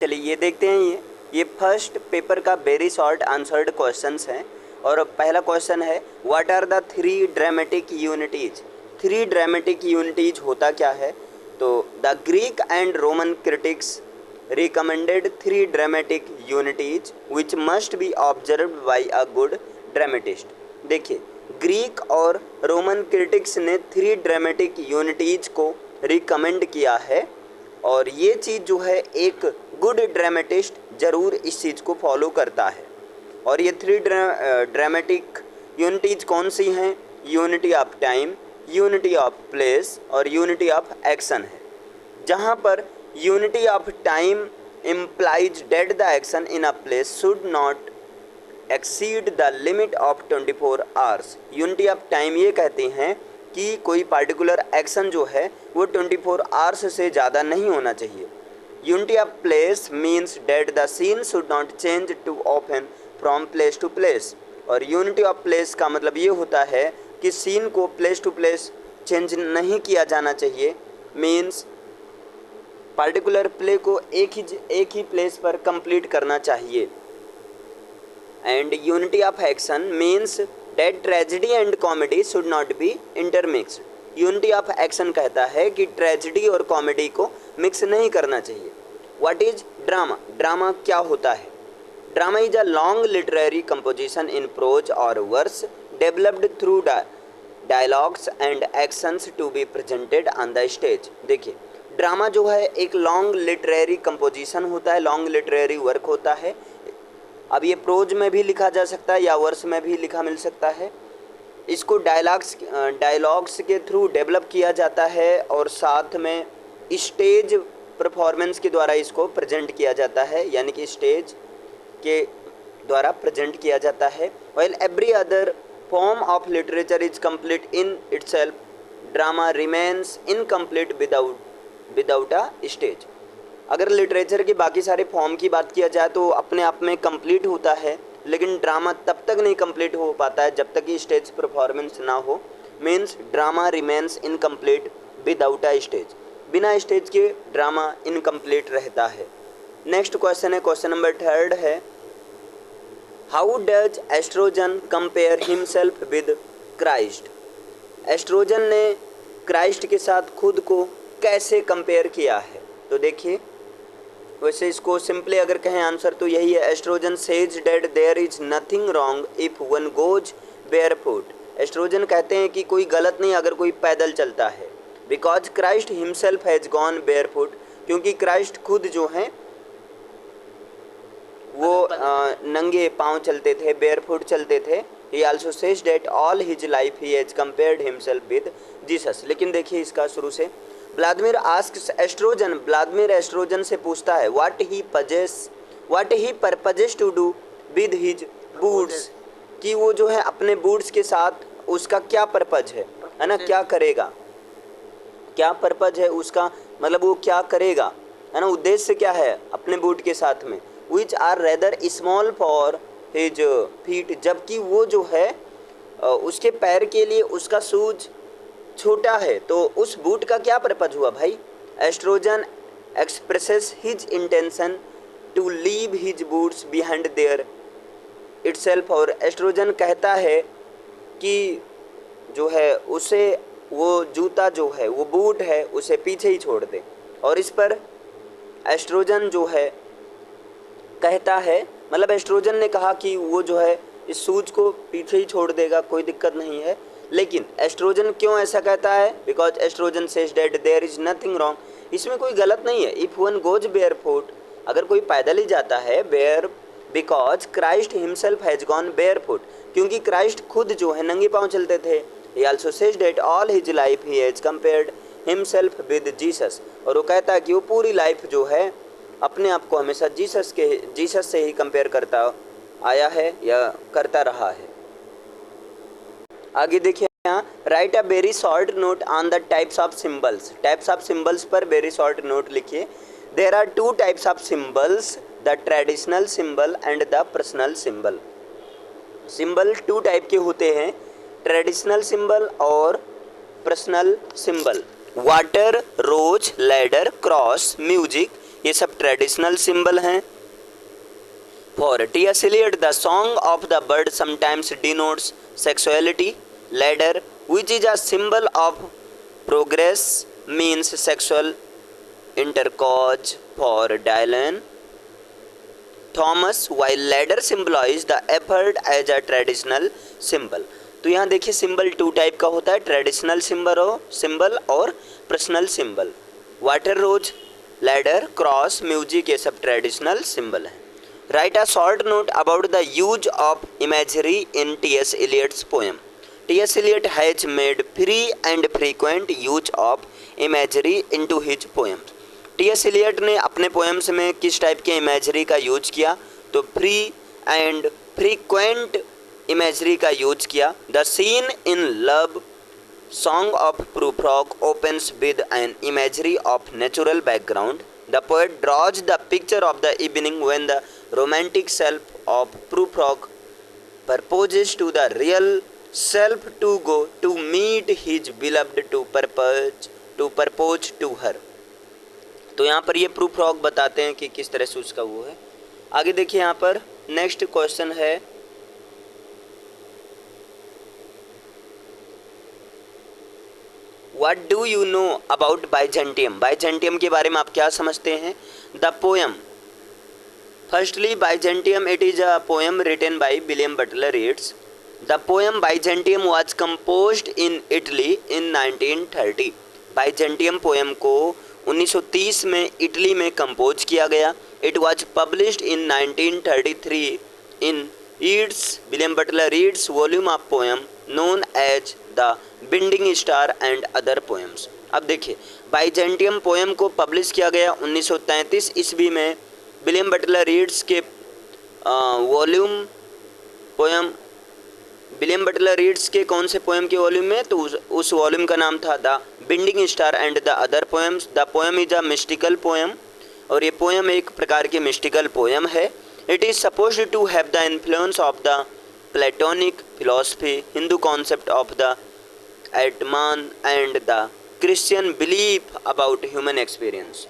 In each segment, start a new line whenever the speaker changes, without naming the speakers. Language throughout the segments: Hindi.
चलिए ये देखते हैं। ये फर्स्ट पेपर का वेरी शॉर्ट आंसर्ड क्वेश्चंस हैं। और पहला क्वेश्चन है what are the three dramatic unities. Three dramatic unities होता क्या है? तो the Greek and Roman critics recommended three dramatic unities which must be observed by a good dramatist. देखिए, ग्रीक और रोमन क्रिटिक्स ने थ्री ड्रामेटिक यूनिटीज को रिकमेंड किया है और ये चीज़ जो है एक गुड ड्रामेटिस्ट ज़रूर इस चीज़ को फॉलो करता है। और ये थ्री ड्रामेटिक यूनिटीज कौन सी हैं? Unity of time, unity of place और यूनिटी ऑफ एक्शन है। जहाँ पर unity of time implies that the action in a place should not exceed the limit of 24 hours। Unity of time ये कहते हैं कि कोई पार्टिकुलर एक्शन जो है वो 24 आवर्स से ज़्यादा नहीं होना चाहिए। Unity of place means that the scene should not change too often from place to place. और यूनिटी ऑफ प्लेस का मतलब ये होता है कि सीन को प्लेस टू प्लेस चेंज नहीं किया जाना चाहिए। मीन्स पार्टिकुलर प्ले को एक ही प्लेस पर कंप्लीट करना चाहिए। And unity of action means that tragedy and comedy should not be intermixed. Unity of action कहता है कि ट्रेजिडी और कॉमेडी को मिक्स नहीं करना चाहिए। What is drama? ड्रामा क्या होता है? Drama is a long literary composition in prose और verse developed through dialogues and actions to be presented on the stage. देखिए, ड्रामा जो है एक लॉन्ग लिटरेरी कंपोजिशन होता है, लॉन्ग लिटरेरी वर्क होता है। अब ये प्रोज में भी लिखा जा सकता है या वर्स में भी लिखा मिल सकता है। इसको डायलॉग्स के थ्रू डेवलप किया जाता है और साथ में स्टेज परफॉर्मेंस के द्वारा इसको प्रेजेंट किया जाता है, यानी कि स्टेज के द्वारा प्रेजेंट किया जाता है। While every other form of literature is complete in itself, drama remains incomplete without a stage. अगर लिटरेचर के बाकी सारे फॉर्म की बात किया जाए तो अपने आप में कंप्लीट होता है, लेकिन ड्रामा तब तक नहीं कंप्लीट हो पाता है जब तक कि स्टेज परफॉर्मेंस ना हो। Means drama remains incomplete without a stage. बिना स्टेज के ड्रामा इनकम्प्लीट रहता है। नेक्स्ट क्वेश्चन है, क्वेश्चन नंबर 3 है how does Estragon compare himself with Christ. Estragon ने क्राइस्ट के साथ खुद को कैसे कंपेयर किया है? तो देखिए, वैसे इसको सिंपली अगर कहें आंसर तो यही है, Estragon says that there is nothing wrong if one goes barefoot. Estragon कहते हैं कि कोई गलत नहीं अगर कोई पैदल चलता है। Because Christ himself has gone barefoot, क्योंकि क्राइस्ट खुद जो हैं वो नंगे पाँव चलते थे, बेयरफुट चलते थे। He also says that all his life he has compared himself with Jesus. लेकिन देखिए इसका शुरू से Vladimir asks Estragon, Vladimir Estragon से पूछता है what he purposes to do with his boots, कि वो जो है अपने बूट्स के साथ उसका क्या पर्पज है ना, क्या करेगा, क्या पर्पज है उसका, मतलब वो क्या करेगा, है ना, उद्देश्य क्या है अपने बूट के साथ में। Which are rather small for his feet, जबकि वो जो है उसके पैर के लिए उसका शूज छोटा है, तो उस बूट का क्या पर्पज हुआ भाई। Estragon expresses his intention to leave his boots behind there itself. और एस्ट्रोजन कहता है कि जो है उसे वो जूता जो है वो बूट है उसे पीछे ही छोड़ दे। और इस पर एस्ट्रोजन जो है कहता है, मतलब एस्ट्रोजन ने कहा कि वो जो है इस शूज को पीछे ही छोड़ देगा, कोई दिक्कत नहीं है। लेकिन एस्ट्रोजन क्यों ऐसा कहता है? Because Estragon says that there is nothing wrong, इसमें कोई गलत नहीं है। इफ़ वन गोज बेयरफुट, अगर कोई पैदल ही जाता है, bare because Christ himself has gone barefoot, क्योंकि क्राइस्ट खुद जो है नंगे पाँव चलते थे। He also says that all his life he has compared himself with Jesus. और वो कहता है कि वो पूरी लाइफ जो है अपने आप को हमेशा जीसस से ही कंपेयर करता आया है या करता रहा है। आगे देखिए यहाँ, write a very short note on the types of symbols. Types of symbols पर वेरी शॉर्ट नोट लिखिए। There are 2 types of symbols, the traditional symbol and the personal symbol. Symbol 2 type के होते हैं, ट्रेडिशनल सिंबल और personal symbol. Water, rose, ladder, cross, music, ये सब ट्रेडिशनल सिंबल हैं। For T S. Eliot the song of the bird sometimes denotes sexuality. Ladder which is a symbol of progress means sexual intercourse for Dylan Thomas, while ladder symbolize the effort as a traditional symbol। तो यहाँ देखिए सिंबल टू टाइप का होता है, ट्रेडिशनल सिंबल और personal symbol. Water rose, ladder, cross, music, ये सब ट्रेडिशनल सिंबल हैं। Write a short note about the use of imagery in T S. Eliot's poem. T S. Eliot has made free and frequent use of imagery into his poems. T S. Eliot ने अपने पोएम्स में किस टाइप के इमेजरी का यूज किया? तो फ्री एंड फ्रीक्वेंट इमेजरी का यूज किया। The scene in love song of Prufrock opens with an imagery of natural background. The poet draws the picture of the evening when the romantic self of Prufrock proposes to the real self to go to meet his beloved to propose to her। तो यहाँ पर ये प्रूफ फ्रॉग बताते हैं कि किस तरह से उसका वो है। आगे देखिए यहाँ पर नेक्स्ट क्वेश्चन है, what do you know about Byzantium. Byzantium के बारे में आप क्या समझते हैं? The poem firstly Byzantium, it is a poem written by William Buttler Yeats. The poem Byzantium was composed in Italy in 1930। Byzantium poem को 1930 में इटली में कंपोज किया गया। It was published in 1933 in Yeats William Butler Yeats volume of poem known as the binding star and other poems. अब देखिए बाइजेंटियम पोएम को पब्लिश किया गया 1933 ईस्वी में विलियम बटलर ईट्स के volume poem, William Butler reads के कौन से पोएम के वॉल्यूम में? तो उस वॉल्यूम का नाम था the binding star and the other poems. The poem is a mystical poem, और ये पोएम एक प्रकार की मिस्टिकल पोएम है। It is supposed to have the influence of the Platonic philosophy, Hindu concept of the atman and the Christian belief about human experience.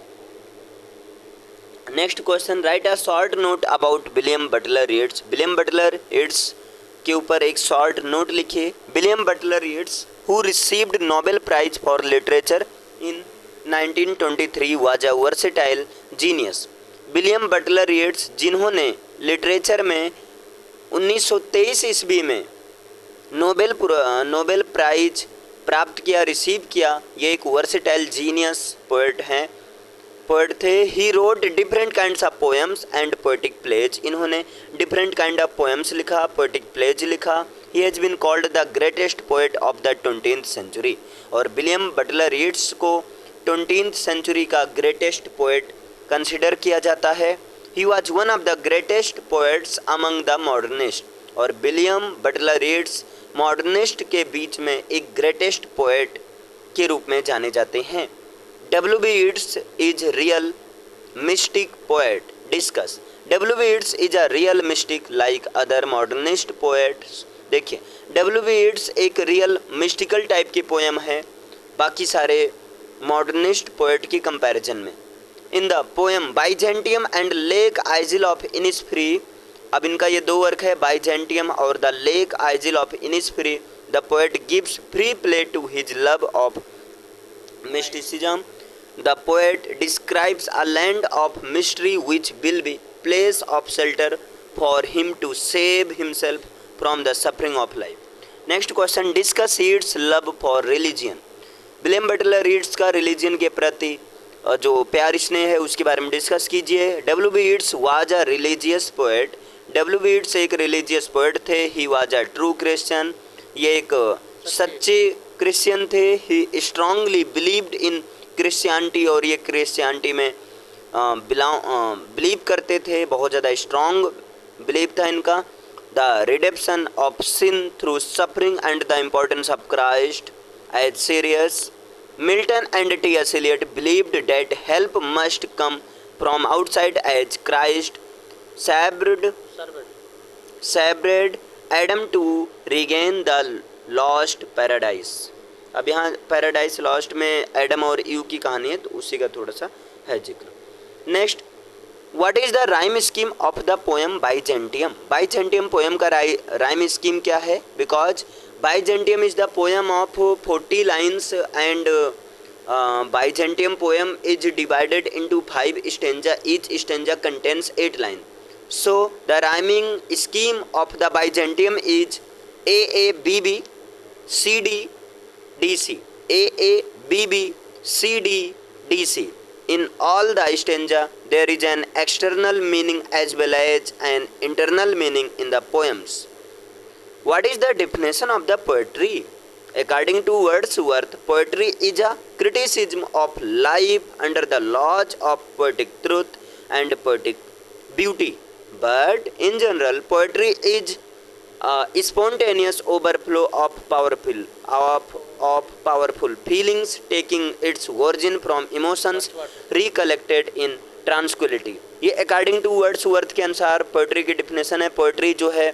Next question, write a short note about William Buttler Yeats. विलियम बटलर येट्स के ऊपर एक शॉर्ट नोट लिखिए। William Buttler येट्स who received Nobel prize for literature in 1923 was a versatile genius. William Buttler Yeats जिन्होंने लिटरेचर में 1923 ईस्वी में नोबेल प्राइज प्राप्त किया, रिसीव किया, ये एक वर्सेटाइल जीनियस पोएट थे। He wrote different kinds of poems and poetic plays. इन्होंने डिफरेंट काइंड ऑफ पोएम्स लिखा, पोएटिक प्लेज लिखा। He has been called the greatest poet of the 20th century. और विलियम बटलर येट्स को 20th सेंचुरी का ग्रेटेस्ट पोएट कंसिडर किया जाता है। He was one of the greatest poets among the modernist. और विलियम बटलर येट्स मॉडर्निस्ट के बीच में एक ग्रेटेस्ट पोएट के रूप में जाने जाते हैं। W.B. Yeats is real mystic poet. Discuss. W.B. Yeats is a real mystic like other modernist poets. देखिए W.B. Yeats एक रियल मिस्टिकल टाइप की पोएम है बाकी सारे मॉडर्निस्ट पोएट की कंपैरिजन में। In the poem Byzantium and lake isle of Innisfree, अब इनका ये दो वर्क है, बाइजेंटियम और the lake isle of Innisfree. The poet gives free play to his love of mysticism. The poet describes a land of mystery which will be place of shelter for him to save himself from the suffering of life. Next question, discuss Yeats' love for religion. William Buttler Yeats का रिलीजन के प्रति जो प्यार स्नेह है उसके बारे में डिस्कस कीजिए। W.B. Yeats was a religious poet. W.B. Yeats एक रिलीजियस पोएट थे। He was a true Christian. ये एक सच्चे क्रिश्चियन थे। ही स्ट्रांगली बिलीव्ड इन क्रिश्चियनिटी, और ये क्रिश्चियनिटी में बिलीव करते थे, बहुत ज़्यादा स्ट्रांग बिलीव था इनका। The redemption of sin through suffering and the importance of Christ as serious. Milton and T S. Eliot believed that help must come from outside as Christ saved Adam to regain the lost paradise. अब यहाँ पैराडाइज लॉस्ट में एडम और ईव की कहानी है, तो उसी का थोड़ा सा है जिक्र। Next, what is the rhyme scheme of the poem Byzantium? Byzantium poem का राइम स्कीम क्या है? Because Byzantium is the poem of 40 lines and Byzantium poem is divided into 5 stanza. Each stanza contains 8 lines. So the rhyming scheme of the Byzantium is AABB CD DC. AABB CD DC. In all the stanza there is an external meaning as well as an internal meaning in the poems. What is the definition of the poetry? According to Wordsworth, poetry is a criticism of life under the laws of poetic truth and poetic beauty. But in general, poetry is a spontaneous overflow of powerful feelings, taking its origin from emotions recollected in tranquility. ये according to Wordsworth के अनुसार poetry की definition है. poetry जो है,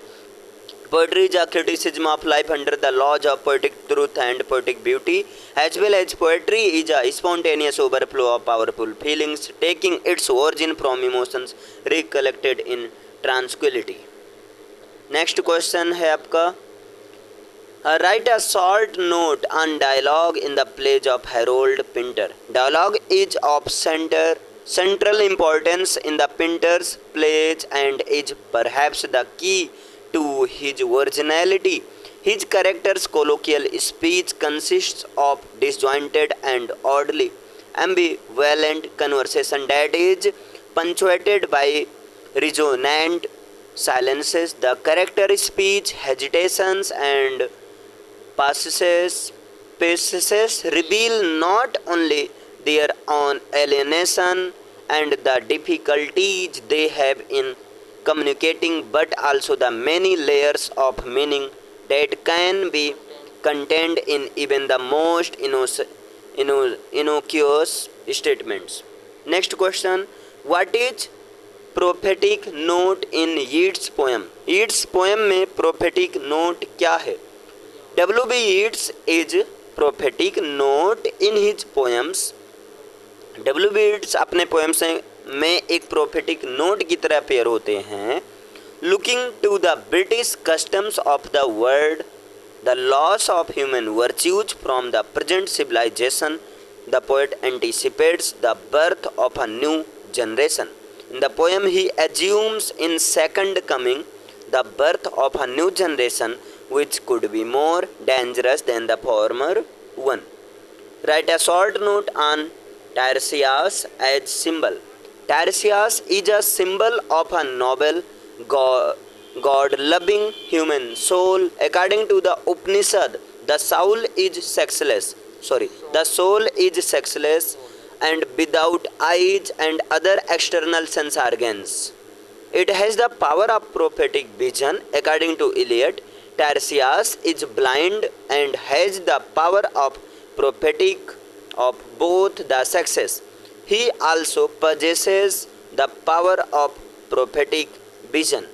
poetry is a criticism of life under the laws of poetic truth and poetic beauty, as well as poetry is a spontaneous overflow of powerful feelings, taking its origin from emotions recollected in tranquility. Next question है आपका, write a short note on dialogue in the plays of Harold Pinter. Dialogue is of central importance in the Pinter's plays and is perhaps the key to his originality. His character's colloquial speech consists of disjointed and oddly ambivalent conversation that is punctuated by resonant silences. The character speech, hesitations and pauses reveal not only their own alienation and the difficulties they have in communicating, but also the many layers of meaning that can be contained in even the most innocuous statements. Next question, what is prophetic note in Yeats poem? Yeats poem में prophetic note क्या है? W.B. Yeats is prophetic note in his poems. W.B. Yeats अपने पोएम्स में एक प्रोफेटिक नोट की तरह पेयर होते हैं. Looking to the British customs of the world, the loss of human virtues from the present civilisation, the poet anticipates the birth of a new generation. In the poem he assumes in second coming the birth of a new generation which could be more dangerous than the former one. Write a short note on Tiresias as symbol. Tiresias is a symbol of a noble, God-loving human soul. According to the Upanishad, the soul is sexless. The soul is sexless and without eyes and other external sense organs. It has the power of prophetic vision. According to Eliot, Tiresias is blind and has the power of prophetic of both the sexes. He also possesses the power of prophetic vision.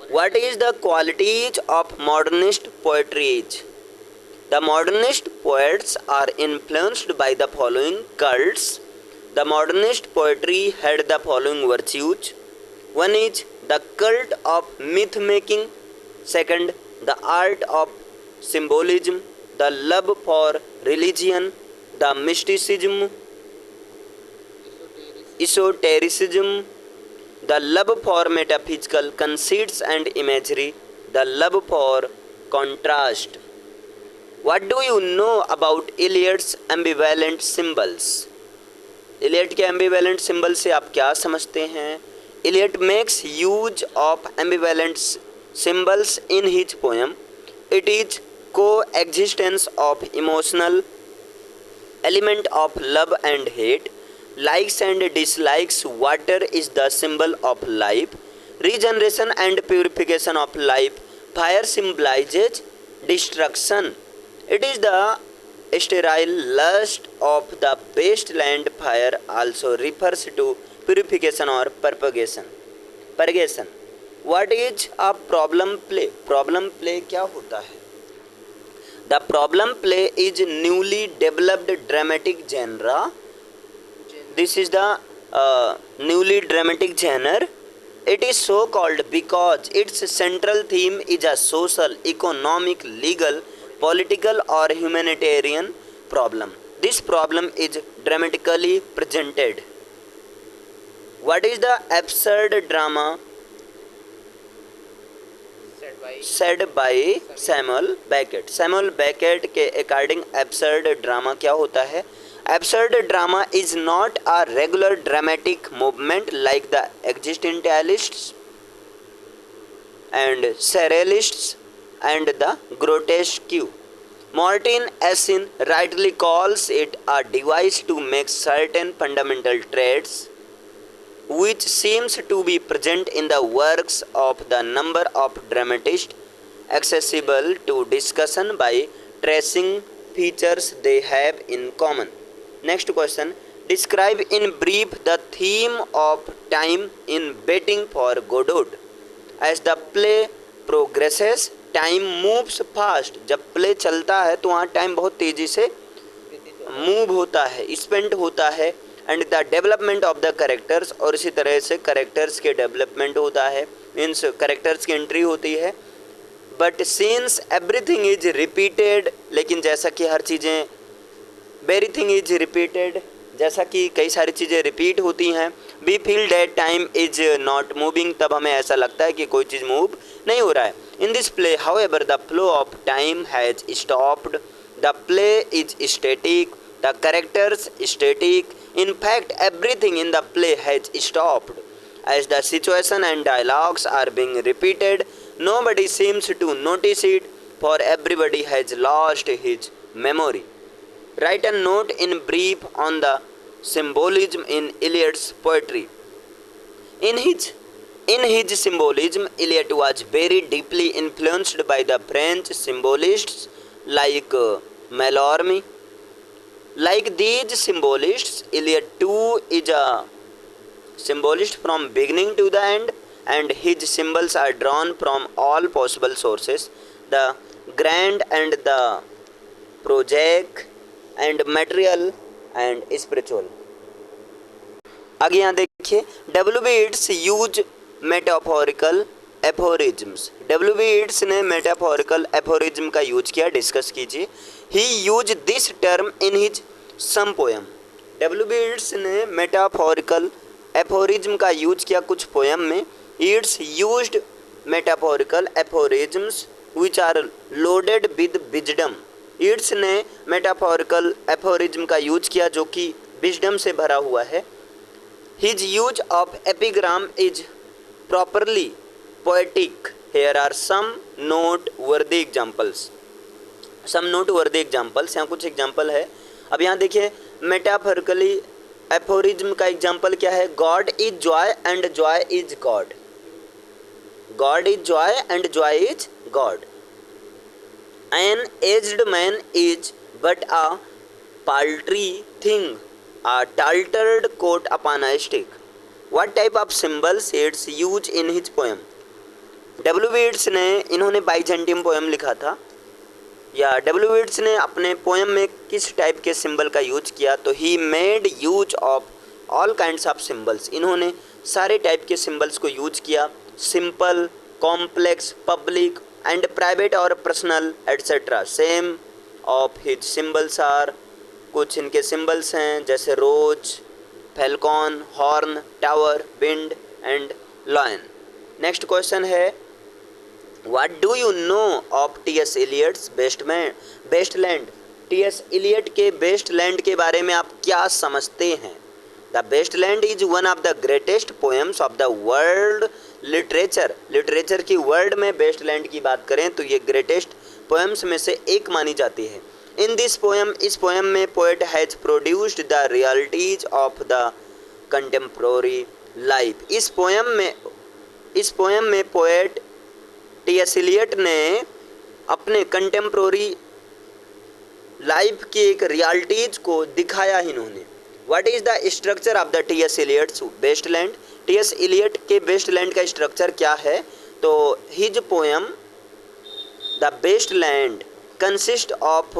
What is the qualities of modernist poetry? The modernist poets are influenced by the following cults. The modernist poetry had the following virtues. One is the cult of myth making. Second, the art of symbolism, the love for religion, the mysticism, esotericism, the love for metaphysical conceits and imagery, the love for contrast. What do you know about Eliot's ambivalent symbols? Eliot के ambivalent symbols से आप क्या समझते हैं? Eliot makes use of ambivalent symbols in his poem. It is coexistence of emotional element of love and hate, likes and dislikes. Water is the symbol of life, regeneration and purification of life. Fire symbolizes destruction. It is the sterile lust of the wasteland. Fire also refers to purification or purgation. What is a problem play? Problem play क्या होता है? The problem play is newly developed dramatic genre This is the newly dramatic genre. It is so called because its central theme is a social, economic, legal, political, or humanitarian problem. This problem is dramatically presented. What is the absurd drama said by Samuel Beckett? Samuel Beckett के अकॉर्डिंग एब्सर्ड ड्रामा क्या होता है? Absurd drama is not a regular dramatic movement like the existentialists and surrealists and the grotesque. Martin Essin rightly calls it a device to make certain fundamental traits which seems to be present in the works of the number of dramatists accessible to discussion by tracing features they have in common. Next question. Describe in brief the theme of time in Waiting for Godot. As the play progresses, time moves fast. जब प्ले चलता है तो वहाँ टाइम बहुत तेज़ी से मूव होता है, स्पेंड होता है. And the development of the characters, और इसी तरह से करेक्टर्स के डेवलपमेंट होता है, मीन्स करेक्टर्स की एंट्री होती है. But since everything is repeated, लेकिन जैसा कि हर चीज़ें एवरीथिंग इज रिपीटेड, जैसा कि कई सारी चीज़ें रिपीट होती हैं, we feel that time is not moving, तब हमें ऐसा लगता है कि कोई चीज़ मूव नहीं हो रहा है. In this play however the flow of time has stopped, the play is static, the characters static. In fact, everything in the play has stopped. As the situation and dialogues are being repeated, nobody seems to notice it, for everybody has lost his memory. Write a note in brief on the symbolism in Eliot's poetry. In his symbolism, Eliot was very deeply influenced by the French symbolists like Mallarmé. Like these symbolists, Eliot too is a symbolist from beginning to the end, and his symbols are drawn from all possible sources, the grand and the prosaic and material and spiritual. आगे यहाँ देखिए, W.B. Yeats use metaphorical aphorisms. W.B. Yeats ने मेटाफोरिकल एफोरिज्म का यूज किया, डिस्कस कीजिए. He use this term in his some poem. W.B. Yeats ने मेटाफोरिकल एफोरिज्म का यूज किया कुछ पोएम में. Yeats used metaphorical aphorisms which are loaded with wisdom. Yeats ने मेटाफोरिकल एफोरिज्म का यूज किया जो कि विजडम से भरा हुआ है. His use of epigram is properly poetic. Here are some noteworthy examples. Some noteworthy examples. यहाँ कुछ एग्जाम्पल है. अब यहाँ देखिए, मेटाफोरिकली एफोरिज्म का एग्जाम्पल क्या है? God is Joy and Joy is God. God is Joy and Joy is God. An aged man is but a paltry thing, a tattered coat upon a stick. What type of symbols Yeats use in his poem? W.B. Yeats ने इन्होंने बाइजेंटियम पोएम लिखा था, या W.B. Yeats ने अपने पोएम में किस टाइप के सिंबल का यूज किया? तो he made use of all kinds of symbols. इन्होंने सारे टाइप के सिंबल्स को यूज किया. Simple, complex, public and private और personal etcetera. Some of his symbols are, कुछ इनके सिंबल्स हैं जैसे rose, falcon, horn, tower, wind and lion. Next question है, what do you know of T.S. Eliot's Westland. T.S. Eliot के वेस्टलैंड के बारे में आप क्या समझते हैं? The waste land is one of the greatest poems of the world literature. Literature की वर्ल्ड में वेस्टलैंड की बात करें तो ये ग्रेटेस्ट पोएम्स में से एक मानी जाती है. इन दिस पोएम, इस पोएम में poet has produced the realities of the contemporary life. इस पोएम में पोएट T.S. Eliot ने अपने कंटेम्प्रोरी लाइफ की एक रियलिटीज को दिखाया ही इन्होंने. What is the structure of the T.S. Eliot's Westland. T.S. Eliot के वेस्टलैंड का स्ट्रक्चर क्या है? तो his poem the Waste Land consist of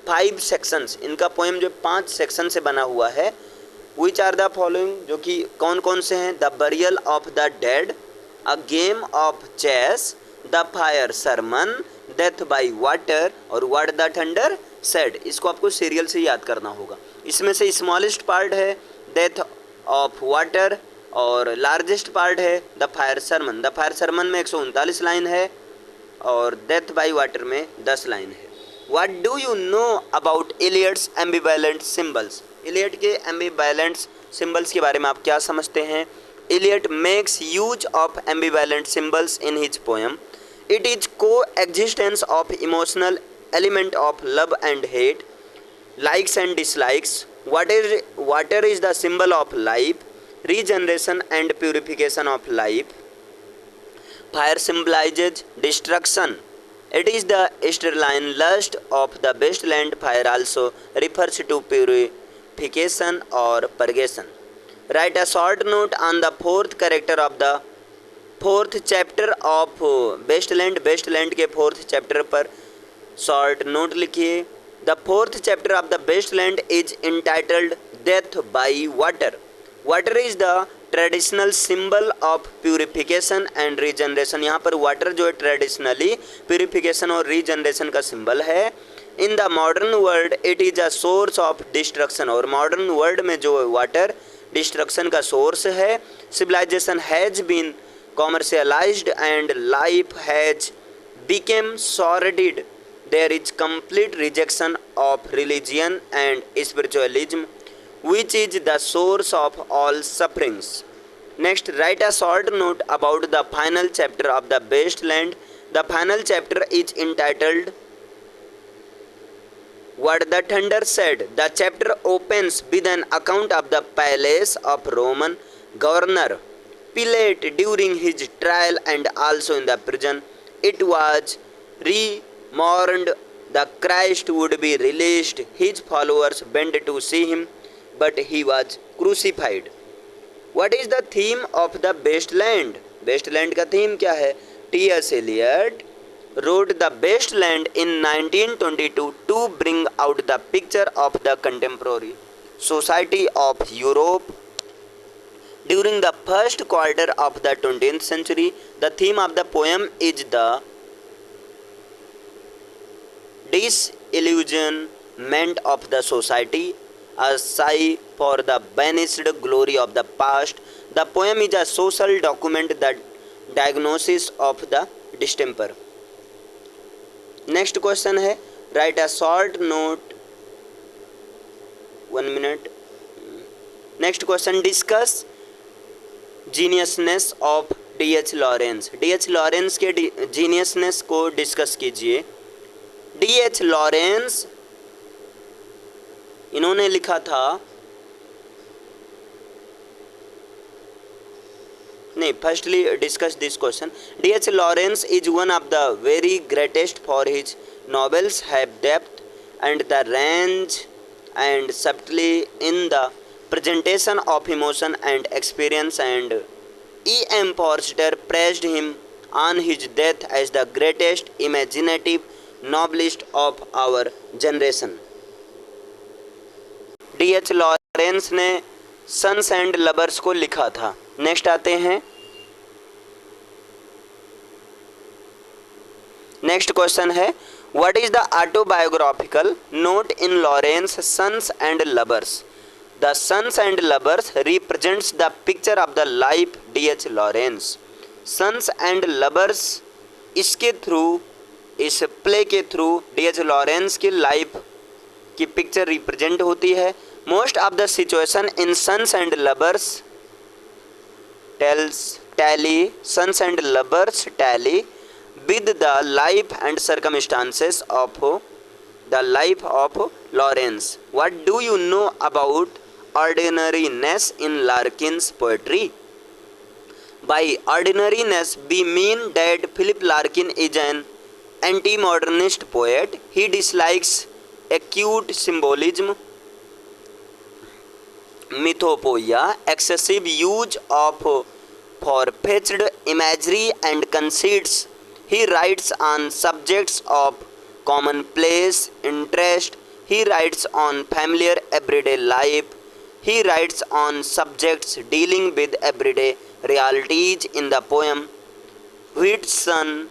5 sections. इनका पोएम जो 5 सेक्शन से बना हुआ है. विच आर द फॉलोइंग, जो कि कौन कौन से हैं? The burial of the dead, a game of chess, the fire sermon, death by water और व्हाट द थंडर सेड। इसको आपको सीरियल से याद करना होगा। इसमें से स्मॉलेस्ट पार्ट है डेथ ऑफ वाटर और लार्जेस्ट पार्ट है the fire sermon. The fire sermon में 139 लाइन है और डेथ बाई वाटर में 10 लाइन है। What do you know about Eliot's ambivalent symbols? Eliot के एम्बिवैलेंट सिम्बल्स के बारे में आप क्या समझते हैं? Eliot makes use of ambivalent symbols in his poem. It is coexistence of emotional element of love and hate, likes and dislikes. Water is the symbol of life, regeneration and purification of life. Fire symbolizes destruction. It is the sterling lust of the wasteland. Fire also refers to purification or purgation. Write a short note on the fourth character of the fourth chapter of wasteland. wasteland के fourth chapter पर short note लिखिए। The fourth chapter of the wasteland is entitled Death by Water. Water is the traditional symbol of purification and regeneration. यहाँ पर water जो है traditionally purification और regeneration का symbol है। In the modern world it is a source of destruction. और modern world में जो water destruction का source है। Civilization has been commercialized and life has become sordid. There is complete rejection of religion and spiritualism, which is the source of all sufferings. Next, write a short note about the final chapter of the wasteland. The final chapter is entitled What the Thunder Said. The chapter opens with an account of the palace of Roman governor Pilate during his trial and also in the prison. It was mourned the Christ would be released. His followers went to see him, but he was crucified. What is the theme of the wasteland? Wasteland का theme क्या है? T.S. Eliot wrote the wasteland in 1922 to bring out the picture of the contemporary society of Europe during the first quarter of the 20th century. The theme of the poem is the disillusionment of the society, a sigh for the vanished glory of the past. The poem is a social document that diagnosis of the distemper. Next question है, write a short note. 1 minute. Next question, discuss geniusness of D.H. Lawrence. D.H. Lawrence के geniusness को डिस्कस कीजिए। D.H. लॉरेंस इन्होंने लिखा था, नहीं, firstly discuss this question. D.H. Lawrence is one of the very greatest for his novels have depth and the range and subtly in the presentation of emotion and experience, and E.M. Forster praised him on his death as the greatest imaginative novelist of our generation. D.H. Lawrence ने सन्स एंड लवर्स को लिखा था। नेक्स्ट आते हैं, नेक्स्ट क्वेश्चन है, what is the autobiographical note in Lawrence Sons and Lovers? The Sons and Lovers represents the picture of the life D.H. Lawrence. Sons and Lovers इसके थ्रू, इस प्ले के थ्रू D.H. लॉरेंस की लाइफ की पिक्चर रिप्रेजेंट होती है। Most of the situation in Sons and Lovers Sons and Lovers tally with the life and circumstances of the life of Lawrence. What do you know about ordinariness in Larkin's poetry? By ordinariness we mean that Philip Larkin is an anti-modernist poet. He dislikes acute symbolism, mythopoeia, excessive use of far-fetched imagery and conceits. He writes on subjects of commonplace interest. He writes on familiar everyday life. He writes on subjects dealing with everyday realities in the poem Whitsun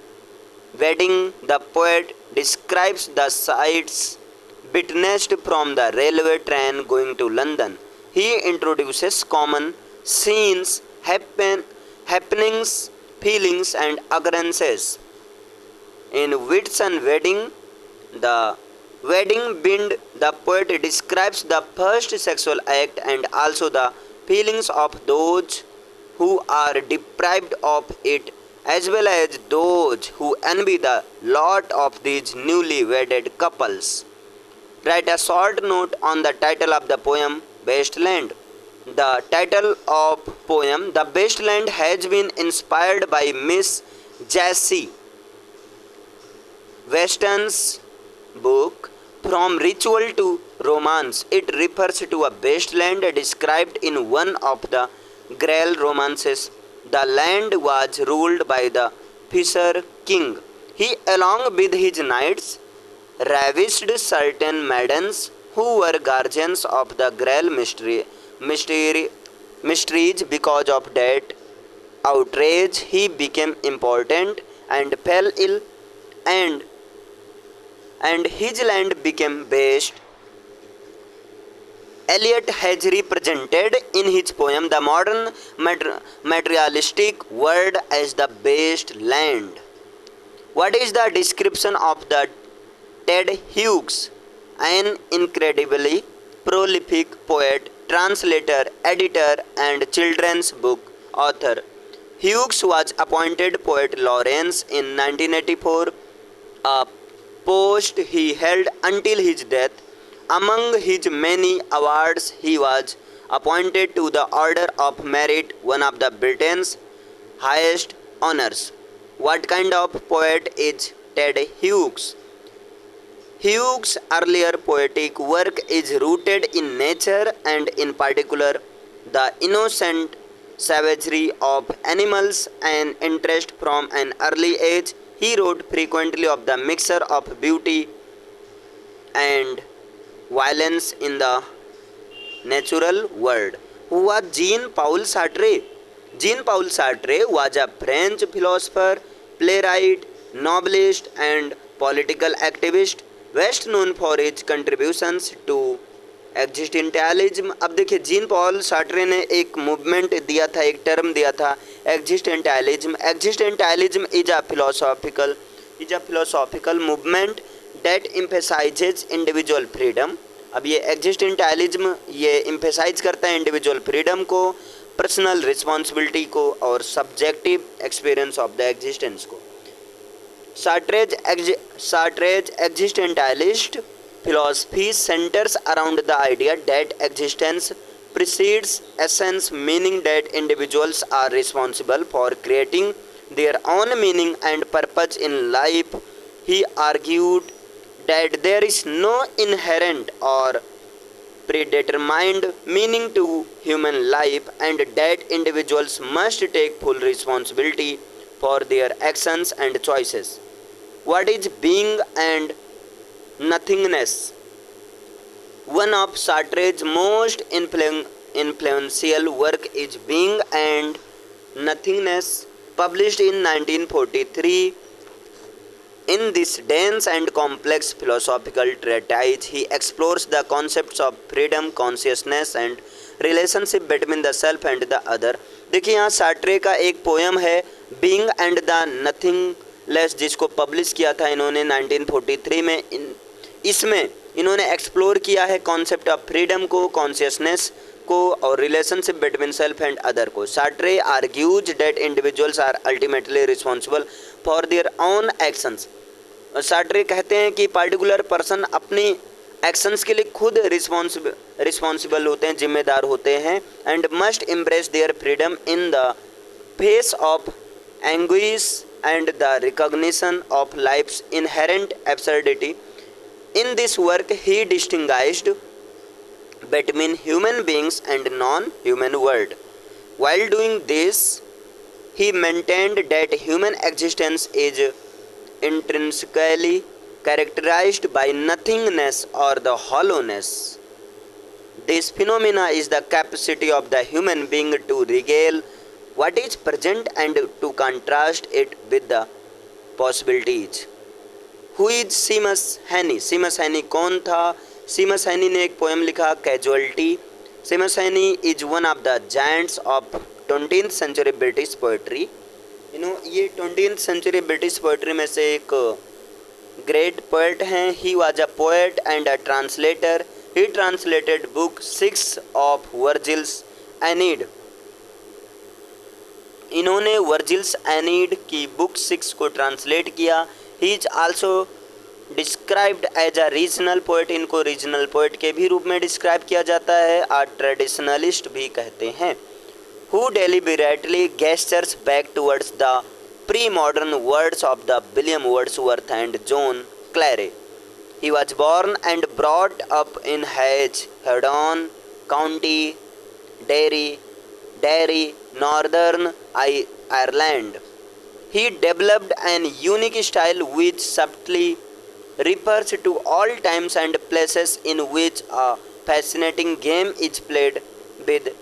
Wedding. The poet describes the sights witnessed from the railway train going to London. He introduces common scenes, happenings, feelings, and occurrences. In Whitsun Wedding, the wedding bind, the poet describes the first sexual act and also the feelings of those who are deprived of it, as well as those who envy the lot of these newly wedded couples. Write a short note on the title of the poem Wasteland. The title of poem The Wasteland has been inspired by Miss Jessie Weston's book From Ritual to Romance. It refers to a wasteland described in one of the Grail romances. The land was ruled by the Fisher King. He, along with his knights, ravished certain maidens who were guardians of the Grail mysteries. Because of that outrage, he became important and fell ill, and his land became waste. Eliot has represented in his poem the modern materialistic world as the waste land. What is the description of the Ted Hughes, an incredibly prolific poet, translator, editor, and children's book author? Hughes was appointed Poet Laureate in 1984, a post he held until his death. Among his many awards, he was appointed to the Order of Merit, one of the Britain's highest honors. What kind of poet is Ted Hughes? Hughes' earlier poetic work is rooted in nature and in particular the innocent savagery of animals. An interest from an early age, he wrote frequently of the mixture of beauty and violence in the natural world. Who was Jean-Paul Sartre? Jean-Paul Sartre was a French philosopher, playwright, novelist, and political activist, best known for his contributions to एग्जिस्टेंटियलिज्म. अब देखिए, जीन पॉल सार्ट्रे ने एक मूवमेंट दिया था, एक टर्म दिया था existentialism. Existentialism is a philosophical movement that emphasises individual freedom. अब ये एग्जिस्टेंटियलिज्म ये एम्फेसाइज करता है इंडिविजुअल फ्रीडम को, पर्सनल रिस्पॉन्सिबिलिटी को और subjective experience of the existence को. Sartre's existentialist philosophy centers around the idea that existence precedes essence, meaning that individuals are responsible for creating their own meaning and purpose in life. He argued that there is no inherent or predetermined meaning to human life and that individuals must take full responsibility for their actions and choices. What is being and nothingness? One of Sartre's most influential work is Being and Nothingness, published in 1943. In this dense and complex philosophical treatise, he explores the concepts of freedom, consciousness and relationship between the self and the other. देखिए, यहाँ सार्ट्रे का एक पोएम है बीइंग एंड द नथिंगलेस, जिसको पब्लिश किया था इन्होंने 1943 में. इसमें इन्होंने एक्सप्लोर किया है कॉन्सेप्ट ऑफ फ्रीडम को, कॉन्शियसनेस को और relationship between self and other को. Sartre argues that individuals are ultimately responsible for their own actions. Sartre कहते हैं कि पार्टिकुलर पर्सन अपनी एक्शंस के लिए खुद रिस्पॉन्सिबल होते हैं, जिम्मेदार होते हैं, and must embrace their freedom in the face of anguish and the recognition of life's inherent absurdity. In this work, he distinguished between human beings and non-human world. While doing this, he maintained that human existence is intrinsically characterized by nothingness or the hollowness. This phenomena is the capacity of the human being to regale what is present and to contrast it with the possibilities. Who is Seamus Heaney? Seamus हैनी कौन था? सीमस हैनी ने एक पोएम लिखा casualty. Seamus Heaney is one of the giants of 20th century British poetry. ये 20th सेंचुरी ब्रिटिश पोएट्री में से एक ग्रेट पोएट हैं. He was a poet and a translator. He translated book 6 of Virgil's Aeneid. इन्होंने वर्जिल्स एनीड की बुक 6 को ट्रांसलेट किया. He is also described as a regional poet. इनको रीजनल पोएट के भी रूप में डिस्क्राइब किया जाता है. आ ट्रेडिशनलिस्ट भी कहते हैं. Who deliberately gestures back towards the pre modern words of the William Wordsworth and John Clare. He was born and brought up in Haddon County, Derry, Northern Ireland. He developed an unique style which subtly refers to all times and places in which a fascinating game is played with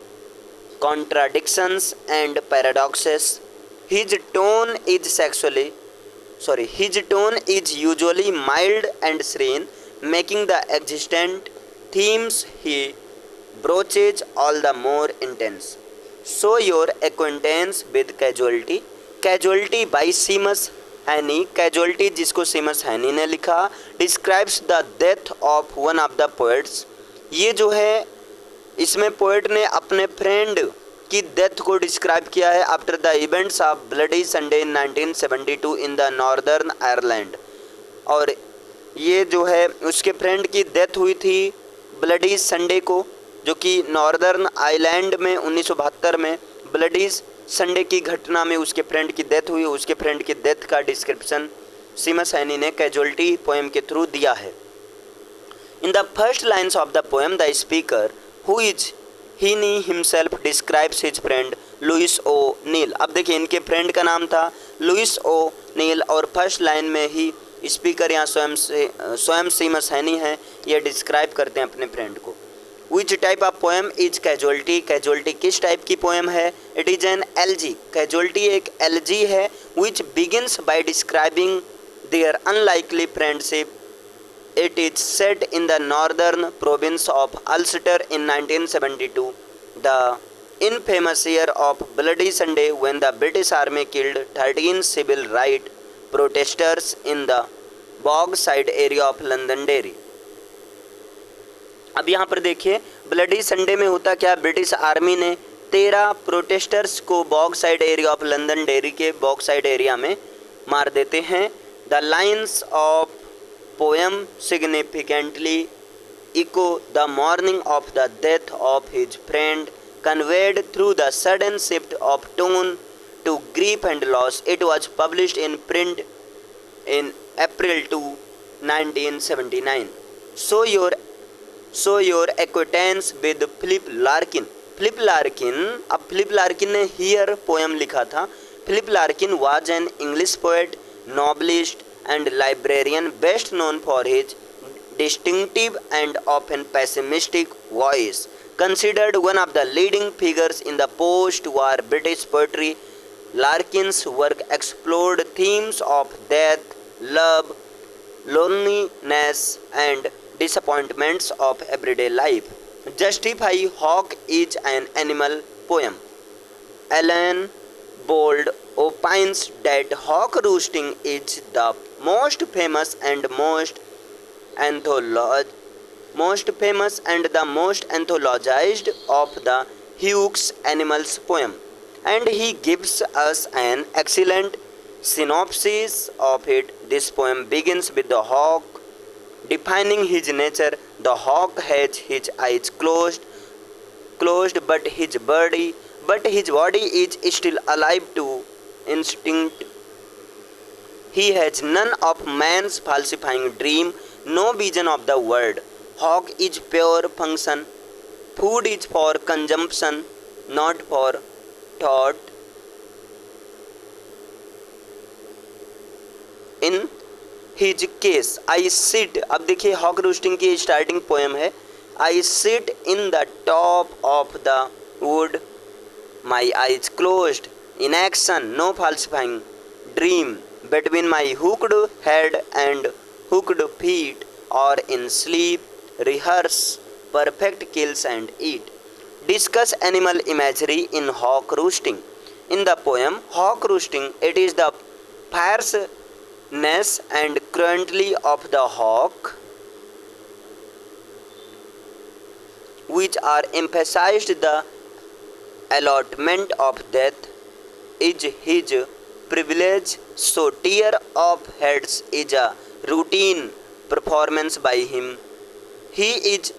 contradictions and paradoxes. His tone is usually mild and serene, making the existent themes he broaches all the more intense. Show your acquaintance with casualty. Casualty by Seamus Heaney. Casualty जिसको सीमस हैनी ने लिखा, describes the death of one of the poets. ये जो है इसमें पोएट ने अपने फ्रेंड की डेथ को डिस्क्राइब किया है after the events of bloody Sunday in 1972 in the northern Ireland. और ये जो है उसके फ्रेंड की डेथ हुई थी ब्लडी संडे को, जो कि नॉर्दर्न आइलैंड में 1972 में ब्लडी संडे की घटना में उसके फ्रेंड की डेथ हुई. उसके फ्रेंड की डेथ का डिस्क्रिप्शन सीमस हैनी ने कैजुअलिटी पोएम के थ्रू दिया है. In the first lines of the poem the speaker who is Heaney himself describes his friend Louis O'Neill. अब देखिए इनके फ्रेंड का नाम था लुइस ओ नील और फर्स्ट लाइन में ही स्पीकर यहाँ स्वयं सीमस हैनी हैं. ये डिस्क्राइब करते हैं अपने फ्रेंड को. Which type of poem is casualty? Casualty किस टाइप की पोएम है? It is an elegy. Casualty एक एलजी है which begins by describing their unlikely friendship. It is set in the northern province of Ulster in 1972, the infamous year of Bloody Sunday, when the British Army killed 13 civil rights protesters in the Bogside area of Londonderry. अब यहाँ पर देखिए ब्लडी संडे में होता क्या, ब्रिटिश आर्मी ने 13 प्रोटेस्टर्स को बॉगसाइड एरिया ऑफ लंदनडेरी के बॉगसाइड एरिया में मार देते हैं. The lines of poem significantly echo the mourning of the death of his friend, conveyed through the sudden shift of tone to grief and loss. It was published in print in April 2, 1979. Show your acquaintance with Philip Larkin. Philip Larkin, अब Philip Larkin ने Here poem लिखा था. Philip Larkin was an English poet, novelist and librarian, best known for his distinctive and often pessimistic voice. Considered one of the leading figures in the post-war British poetry, Larkin's work explored themes of death, love, loneliness, and disappointments of everyday life. Justify Hawk is an animal poem. Alan Bold opines that hawk roosting is the most famous and the most anthologized of the Hughes Animals poem, and he gives us an excellent synopsis of it. This poem begins with the hawk defining his nature. The hawk has his eyes closed, but his body is still alive to instinct. He has none of man's falsifying dream, no vision of the world. Hawk is pure function. Food is for consumption, not for thought. In his case, I sit. अब देखिए हॉक रोस्टिंग की स्टार्टिंग पोएम है. I sit in the top of the wood, my eyes closed, in action, no falsifying, dream, between my hooked head and hooked feet, or in sleep, rehearse, perfect kills and eat. Discuss animal imagery in hawk roosting. In the poem Hawk Roosting, it is the fierceness and cruelty of the hawk which are emphasized. The allotment of death is his privilege, so tear of heads is a routine performance by him. He is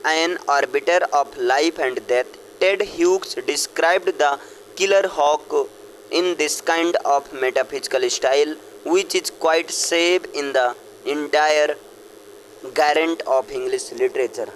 an arbiter of life and death. Ted Hughes described the killer hawk in this kind of metaphysical style, which is quite safe in the entire gamut of English literature.